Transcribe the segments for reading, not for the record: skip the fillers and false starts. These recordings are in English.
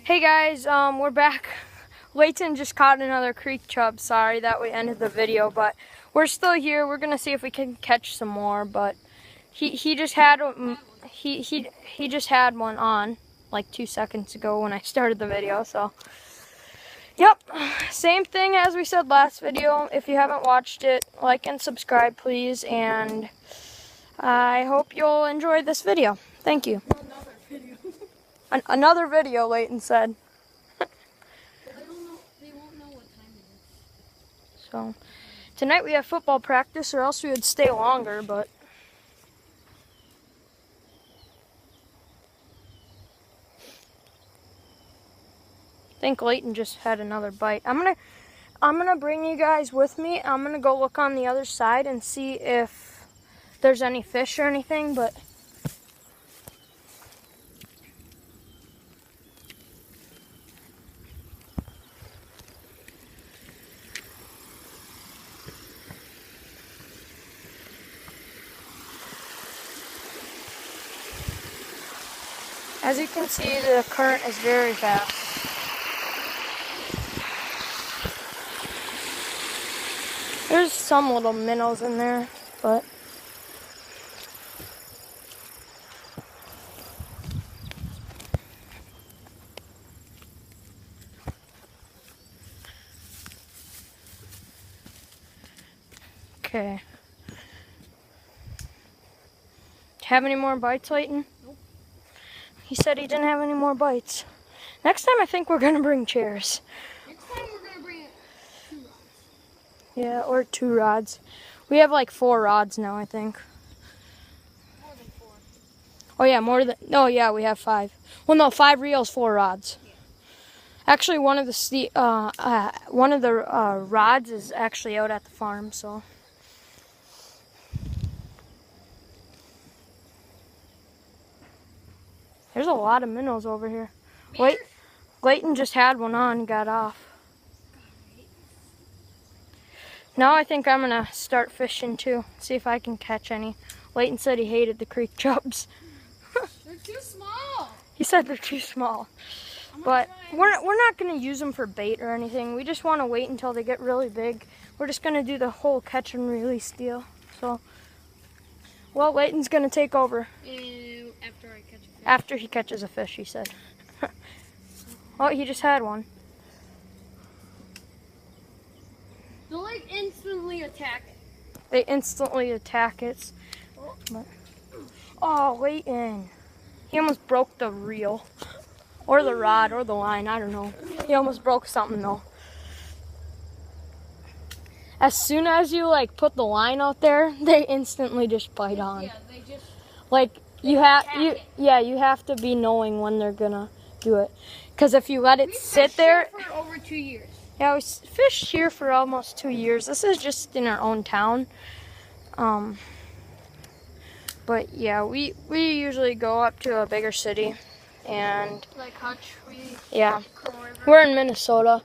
Hey guys, we're back. Layton just caught another creek chub. Sorry that we ended the video, but we're still here. We're gonna see if we can catch some more. But he just had he just had one on like 2 seconds ago when I started the video. So yep, same thing as we said last video. If you haven't watched it, like and subscribe, please. And I hope you'll enjoy this video. Thank you. Another video, Layton said. They won't know what time it is. So, tonight we have football practice, or else we would stay longer, but... I think Layton just had another bite. I'm gonna bring you guys with me. I'm gonna go look on the other side and see if there's any fish or anything, but... As you can see, the current is very fast. There's some little minnows in there, but... Okay. Have any more bites, Layton? Nope. He said he didn't have any more bites. Next time I think we're gonna bring chairs. Next time we're gonna bring 2 rods. Yeah, or 2 rods. We have like 4 rods now, I think. More than 4. Oh yeah, more than, oh yeah, we have 5. Well no, 5 reels, 4 rods. Yeah. Actually, one of the rods is actually out at the farm, so. There's a lot of minnows over here. Wait, Layton just had one on and got off. Now I think I'm gonna start fishing too. See if I can catch any. Layton said he hated the creek chubs. They're too small. He said they're too small. But we're not gonna use them for bait or anything. We just want to wait until they get really big. We're just gonna do the whole catch and release deal. So, well, Layton's gonna take over. After I catch a fish. After he catches a fish, he said. Oh, he just had one. They'll like instantly attack it. They instantly attack it. But, oh, Layton. He almost broke the reel. Or the rod, or the line, I don't know. He almost broke something though. As soon as you like put the line out there, they instantly just bite on. Yeah, they just... Like you have to be knowing when they're gonna do it. Because if you let it sit there, for over 2 years. yeah, we fished here for almost 2 years. This is just in our own town. But yeah, we usually go up to a bigger city, and Like Hutch, yeah, we're in Minnesota.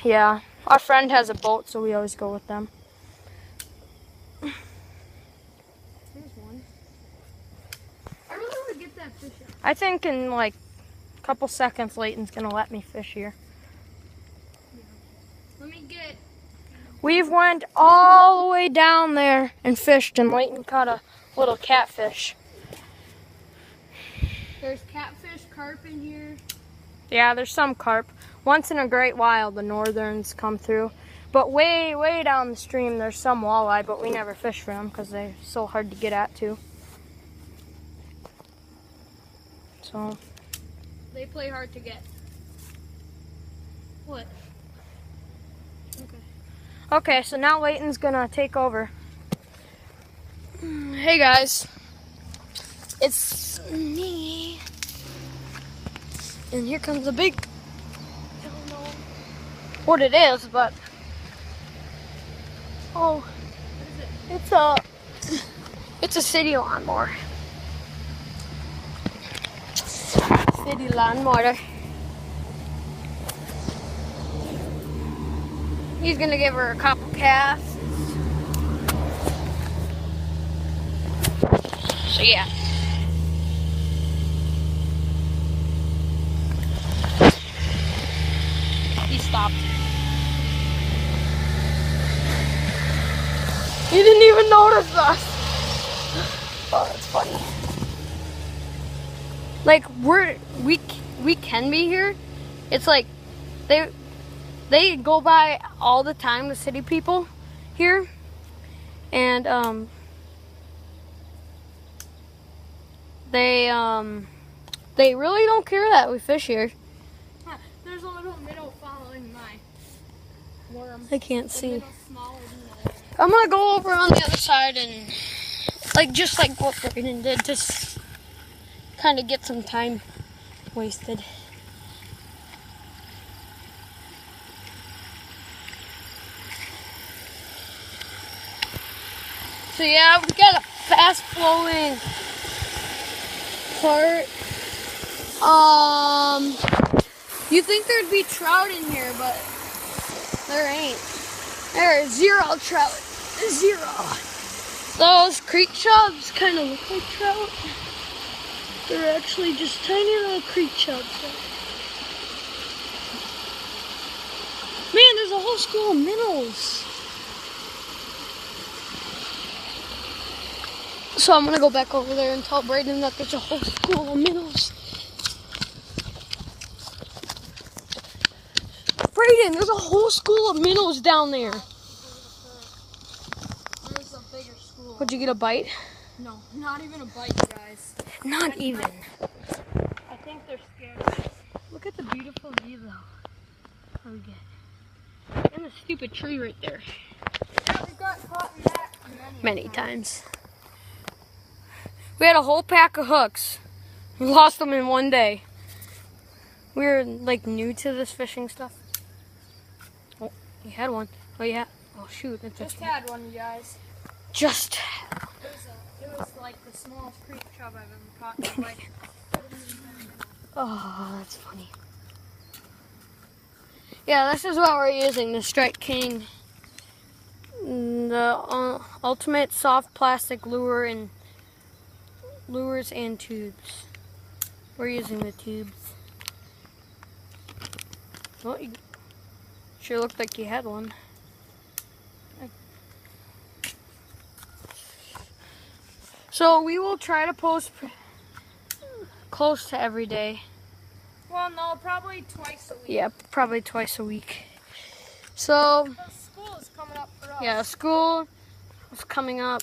Yeah, our friend has a boat, so we always go with them. There's one. I really want to get that fish out. I think in like a couple seconds, Layton's gonna let me fish here. Let me get... We've went all the way down there and fished, and Layton caught a little catfish. There's catfish, carp in here. Yeah, there's some carp. Once in a great while, the northerns come through. But way, way down the stream, there's some walleye, but we never fish for them because they're so hard to get at, too. So, They play hard to get. What? Okay. okay, so now Layton's gonna take over. Hey guys, it's me. And here comes the big, I don't know what it is, but, oh, What is it? it's a city lawnmower. City lawnmower. He's gonna give her a couple casts. So yeah. stopped. He didn't even notice us. Oh, that's funny. Like we can be here. It's like they go by all the time, the city people here, and they really don't care that we fish here. There's a little minnow following my worm. I can't see. Smaller than that. I'm gonna go over on the other side and just like what Brayden did, just kind of get some time wasted. So yeah, we got a fast flowing part. You think there'd be trout in here, but there ain't. There is zero trout. Zero. Those creek chubs kind of look like trout. They're actually just tiny little creek chubs. Man, there's a whole school of minnows. So I'm gonna go back over there and tell Brayden that there's a whole school of minnows. Brayden, there's a whole school of minnows down there. There's a bigger school. Would you get a bite? No, not even a bite, guys. Not even. I think they're scared. Look at the beautiful view though. Oh, good. And the stupid tree right there. Yeah, we got caught in that Many times. We had a whole pack of hooks. We lost them in one day. We were like new to this fishing stuff. Oh, you had one. Oh yeah. Oh shoot, that's Just had one, you guys. Just. It was like the smallest creek chub I've ever caught in my life. Oh, that's funny. Yeah, this is what we're using, the Strike King. The ultimate soft plastic lures and tubes. We're using the tubes. Well, you sure looked like you had one. So we will try to post close to every day. Well, no, probably twice a week. Yeah, probably twice a week. So, School is coming up for us. yeah, school is coming up,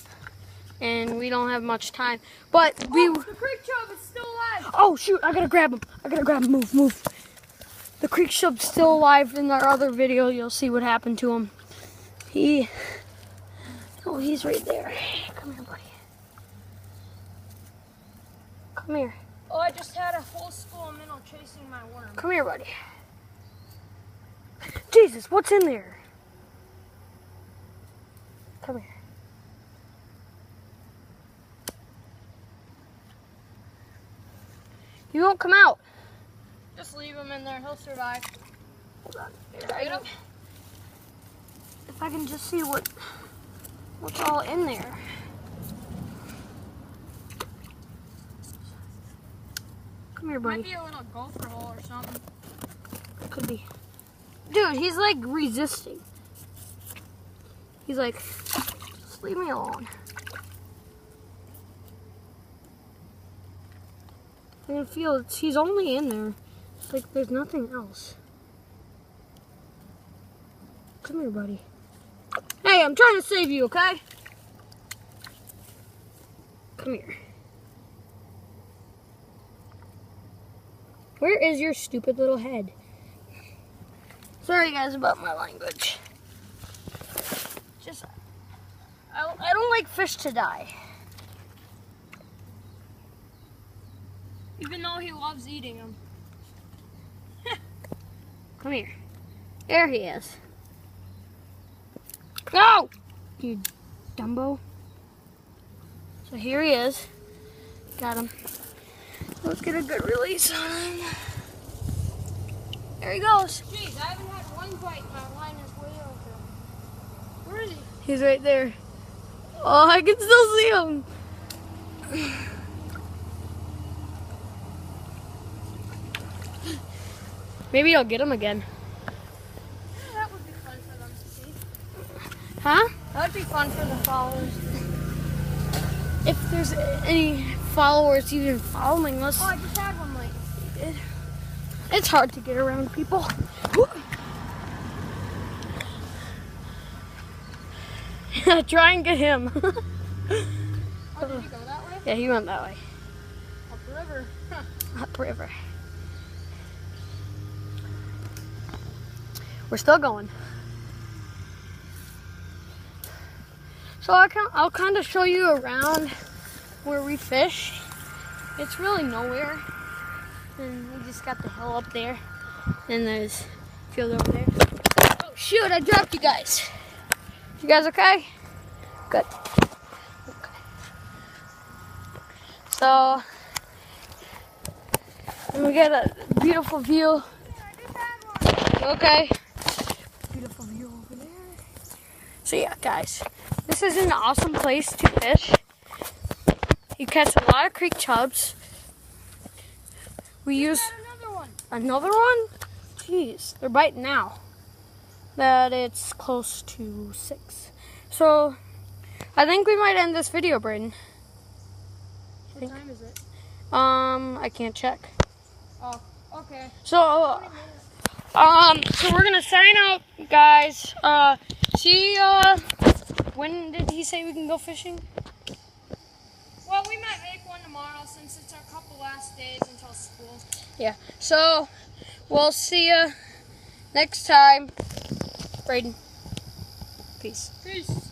and we don't have much time. But The creek chub is still alive. Oh shoot! I gotta grab him. Move. The creek chub's still alive. In our other video, you'll see what happened to him. He's right there. Come here, buddy. Come here. Oh, I just had a whole school of minnow chasing my worm. Come here, buddy. Jesus, what's in there? Come here. You won't come out. Just leave him in there. He'll survive. Hold on. Right. If I can just see what's all in there. Come here, buddy. Might be a little gopher hole or something. Could be. Dude, he's like resisting. He's like, just leave me alone. I can feel he's only in there. It's like there's nothing else. Come here, buddy. Hey, I'm trying to save you, okay? Come here. Where is your stupid little head? Sorry guys about my language. Just, I don't like fish to die. Even though he loves eating them. Come here. There he is. No! You Dumbo. So here he is. Got him. Let's get a good release on him. There he goes. Jeez, I haven't had one bite. My line is way over. Where is he? He's right there. Oh, I can still see him. Maybe I'll get him again. Huh? That would be fun for the followers. If there's any followers even following us. Oh, I just had one like. It's hard to get around people. Try and get him. Oh, did you go that way? Yeah, he went that way. Up the river. Upriver. We're still going. So I'll kind of show you around where we fish. It's really nowhere. And we just got the hill up there. And there's a field over there. Oh shoot, I dropped you guys. You guys okay? Good. Okay. So we got a beautiful view. Okay. Beautiful view over there. So yeah, guys, this is an awesome place to fish. You catch a lot of creek chubs. We use Another one. another one. Jeez, they're biting now. That it's close to 6. So I think we might end this video, Braden. What time is it? I can't check. Oh, okay. So we're gonna sign out, guys. See, when did he say we can go fishing? Well, we might make one tomorrow since it's our couple last days until school. Yeah. So we'll see you next time. Braden. Peace. Peace.